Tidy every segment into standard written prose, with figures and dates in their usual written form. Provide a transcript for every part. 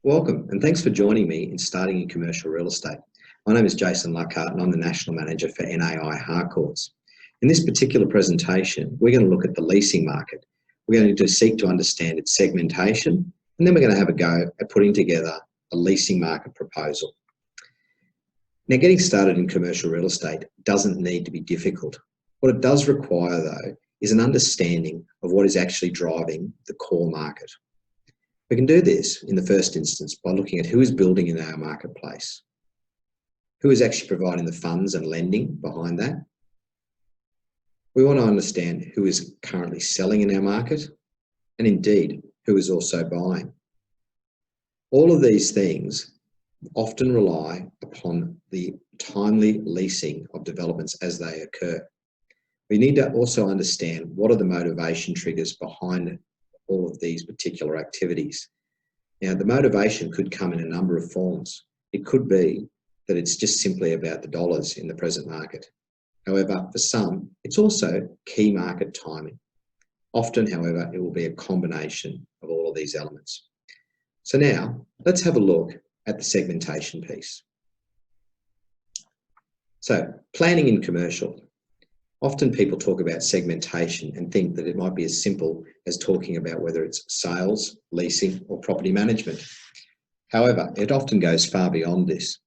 Welcome, and thanks for joining me in starting in commercial real estate. My name is Jason Luckhart, and I'm the National Manager for NAI Harcourts. In this particular presentation, we're going to look at the leasing market. We're going to seek to understand its segmentation, and then we're going to have a go at putting together a leasing market proposal. Now, getting started in commercial real estate doesn't need to be difficult. What it does require, though, is an understanding of what is actually driving the core market. We can do this in the first instance by looking at who is building in our marketplace, who is actually providing the funds and lending behind that. We want to understand who is currently selling in our market, and indeed, who is also buying. All of these things often rely upon the timely leasing of developments as they occur. We need to also understand what are the motivation triggers behind all of these particular activities. Now, the motivation could come in a number of forms. It could be that it's just simply about the dollars in the present market. However, for some, it's also key market timing. Often, however, it will be a combination of all of these elements. So now, let's have a look at the segmentation piece. So, planning in commercial. Often people talk about segmentation and think that it might be as simple as talking about whether it's sales, leasing, or property management. However, it often goes far beyond this.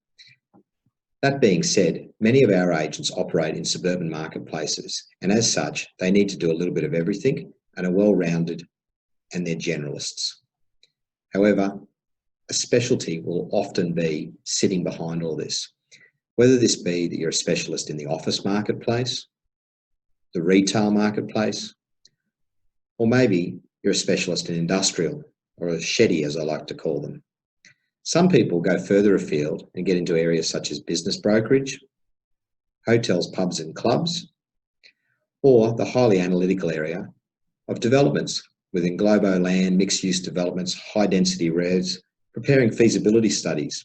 That being said, many of our agents operate in suburban marketplaces, and as such, they need to do a little bit of everything and are well-rounded, and they're generalists. However, a specialty will often be sitting behind all this, whether this be that you're a specialist in the office marketplace, the retail marketplace, or maybe you're a specialist in industrial, or a sheddy as I like to call them. Some people go further afield and get into areas such as business brokerage, hotels, pubs and clubs, or the highly analytical area of developments within globo land, mixed-use developments, high-density res, preparing feasibility studies.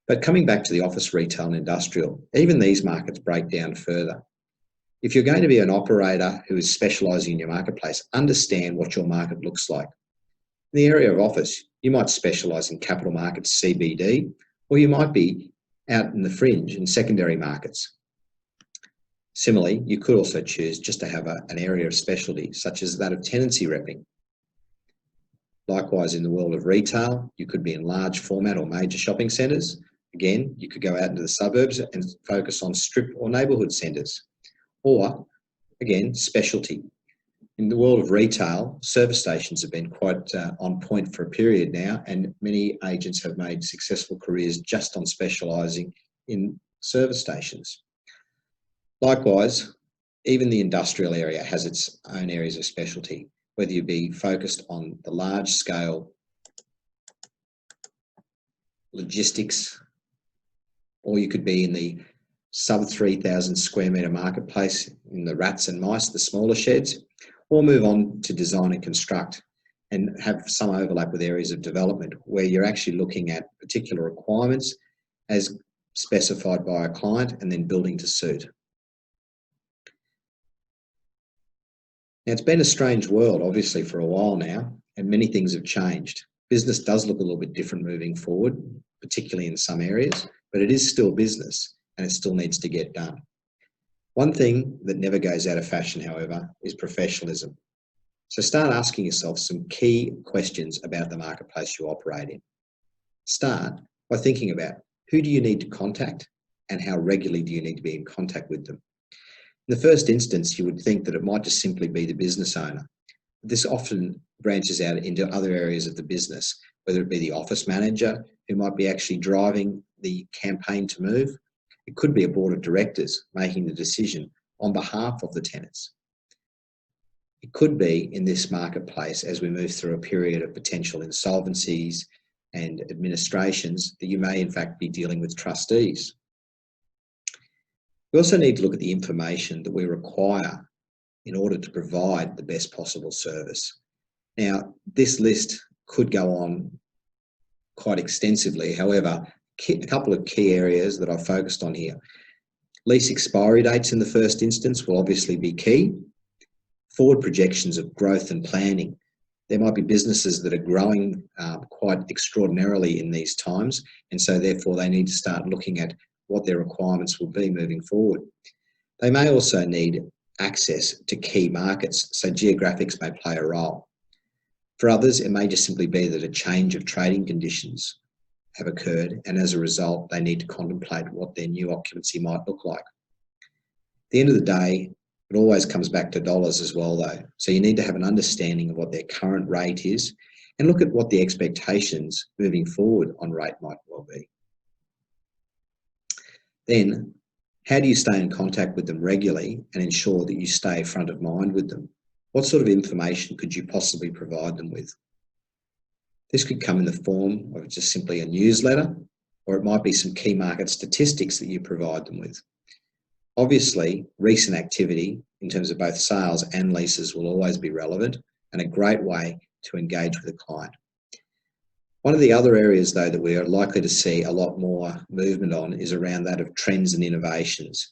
But coming back to the office, retail and industrial, even these markets break down further. If you're going to be an operator who is specialising in your marketplace, understand what your market looks like. In the area of office, you might specialise in capital markets, CBD, or you might be out in the fringe in secondary markets. Similarly, you could also choose just to have an area of specialty, such as that of tenancy repping. Likewise, in the world of retail, you could be in large format or major shopping centres. Again, you could go out into the suburbs and focus on strip or neighbourhood centres. Or, again, specialty. In the world of retail, service stations have been quite on point for a period now, and many agents have made successful careers just on specialising in service stations. Likewise, even the industrial area has its own areas of specialty, whether you be focused on the large-scale logistics, or you could be in the sub 3,000 square metre marketplace in the rats and mice, the smaller sheds, or move on to design and construct and have some overlap with areas of development where you're actually looking at particular requirements as specified by a client and then building to suit. Now, it's been a strange world, obviously, for a while now, and many things have changed. Business does look a little bit different moving forward, particularly in some areas, but it is still business. And it still needs to get done. One thing that never goes out of fashion, however, is professionalism. So start asking yourself some key questions about the marketplace you operate in. Start by thinking about who do you need to contact and how regularly do you need to be in contact with them. In the first instance, you would think that it might just simply be the business owner. This often branches out into other areas of the business, whether it be the office manager who might be actually driving the campaign to move. It could be a board of directors making the decision on behalf of the tenants. It could be in this marketplace as we move through a period of potential insolvencies and administrations that you may in fact be dealing with trustees. We also need to look at the information that we require in order to provide the best possible service. Now, this list could go on quite extensively. However, a couple of key areas that I've focused on here. Lease expiry dates in the first instance will obviously be key. Forward projections of growth and planning. There might be businesses that are growing quite extraordinarily in these times, and so therefore they need to start looking at what their requirements will be moving forward. They may also need access to key markets, so geographics may play a role. For others, it may just simply be that a change of trading conditions have occurred, and as a result, they need to contemplate what their new occupancy might look like. At the end of the day, it always comes back to dollars as well, though. So you need to have an understanding of what their current rate is and look at what the expectations moving forward on rate might well be. Then, how do you stay in contact with them regularly and ensure that you stay front of mind with them? What sort of information could you possibly provide them with? This could come in the form of just simply a newsletter, or it might be some key market statistics that you provide them with. Obviously, recent activity in terms of both sales and leases will always be relevant and a great way to engage with a client. One of the other areas, though, that we are likely to see a lot more movement on is around that of trends and innovations.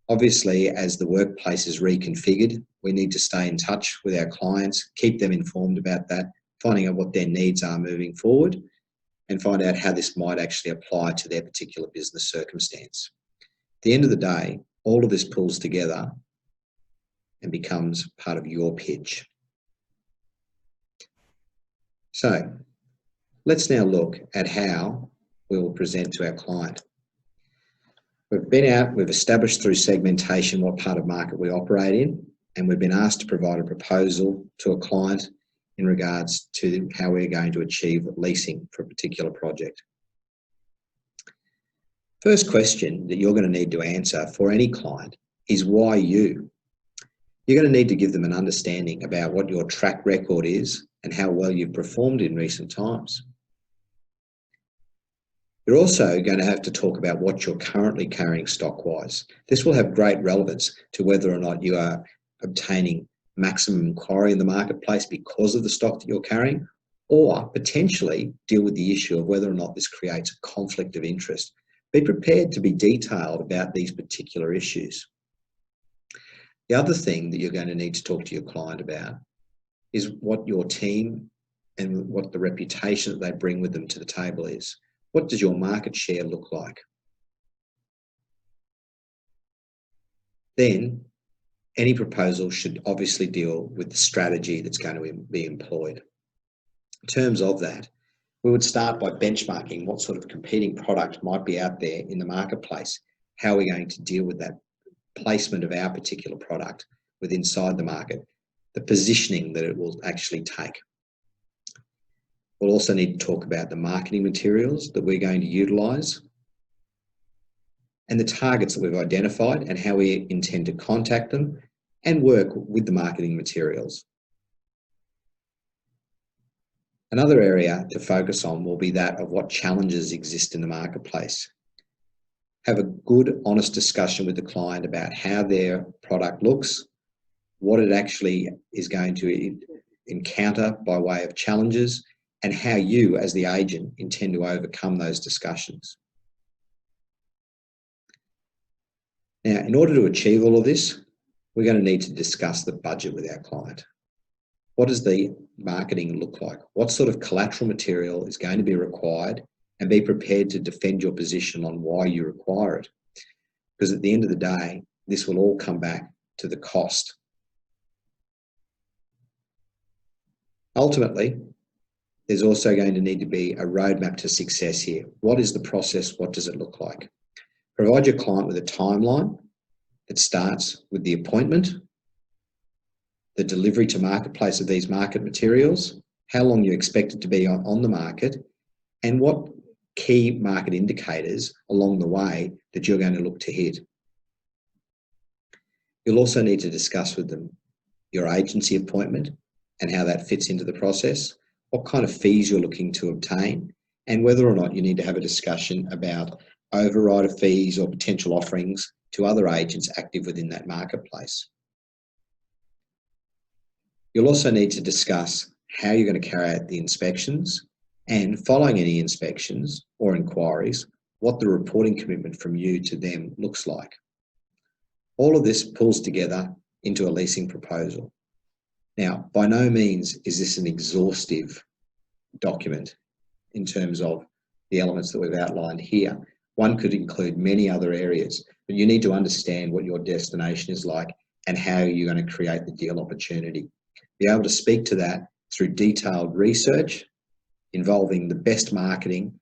Obviously, as the workplace is reconfigured, we need to stay in touch with our clients, keep them informed about that, finding out what their needs are moving forward, and find out how this might actually apply to their particular business circumstance. At the end of the day, all of this pulls together and becomes part of your pitch. So let's now look at how we will present to our client. We've been out, we've established through segmentation what part of market we operate in, and we've been asked to provide a proposal to a client in regards to how we're going to achieve leasing for a particular project. First question that you're going to need to answer for any client is why you? You're going to need to give them an understanding about what your track record is and how well you've performed in recent times. You're also going to have to talk about what you're currently carrying stock-wise. This will have great relevance to whether or not you are obtaining maximum inquiry in the marketplace because of the stock that you're carrying, or potentially deal with the issue of whether or not this creates a conflict of interest. Be prepared to be detailed about these particular issues. The other thing that you're going to need to talk to your client about is what your team and what the reputation that they bring with them to the table is. What does your market share look like? Then, any proposal should obviously deal with the strategy that's going to be employed. In terms of that, we would start by benchmarking what sort of competing product might be out there in the marketplace. How are we going to deal with that placement of our particular product inside the market, the positioning that it will actually take. We'll also need to talk about the marketing materials that we're going to utilise and the targets that we've identified and how we intend to contact them and work with the marketing materials. Another area to focus on will be that of what challenges exist in the marketplace. Have a good, honest discussion with the client about how their product looks, what it actually is going to encounter by way of challenges, and how you, as the agent, intend to overcome those discussions. Now, in order to achieve all of this, we're going to need to discuss the budget with our client. What does the marketing look like? What sort of collateral material is going to be required? And be prepared to defend your position on why you require it. Because at the end of the day, this will all come back to the cost. Ultimately, there's also going to need to be a roadmap to success here. What is the process? What does it look like? Provide your client with a timeline that starts with the appointment, the delivery to marketplace of these market materials, how long you expect it to be on the market, and what key market indicators along the way that you're going to look to hit. You'll also need to discuss with them your agency appointment and how that fits into the process, what kind of fees you're looking to obtain, and whether or not you need to have a discussion about overrider fees or potential offerings to other agents active within that marketplace. You'll also need to discuss how you're going to carry out the inspections, and following any inspections or inquiries, what the reporting commitment from you to them looks like. All of this pulls together into a leasing proposal. Now, by no means is this an exhaustive document in terms of the elements that we've outlined here. One could include many other areas, but you need to understand what your destination is like and how you're going to create the deal opportunity. Be able to speak to that through detailed research involving the best marketing,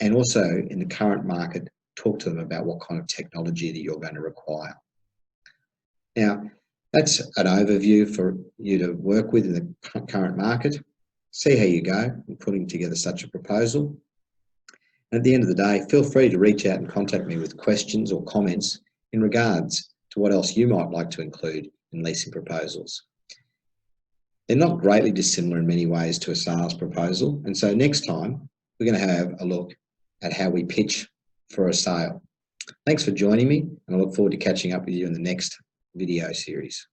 and also in the current market, talk to them about what kind of technology that you're going to require. Now, that's an overview for you to work with in the current market. See how you go in putting together such a proposal. And at the end of the day, feel free to reach out and contact me with questions or comments in regards to what else you might like to include in leasing proposals. They're not greatly dissimilar in many ways to a sales proposal. And so next time, we're going to have a look at how we pitch for a sale. Thanks for joining me, and I look forward to catching up with you in the next video series.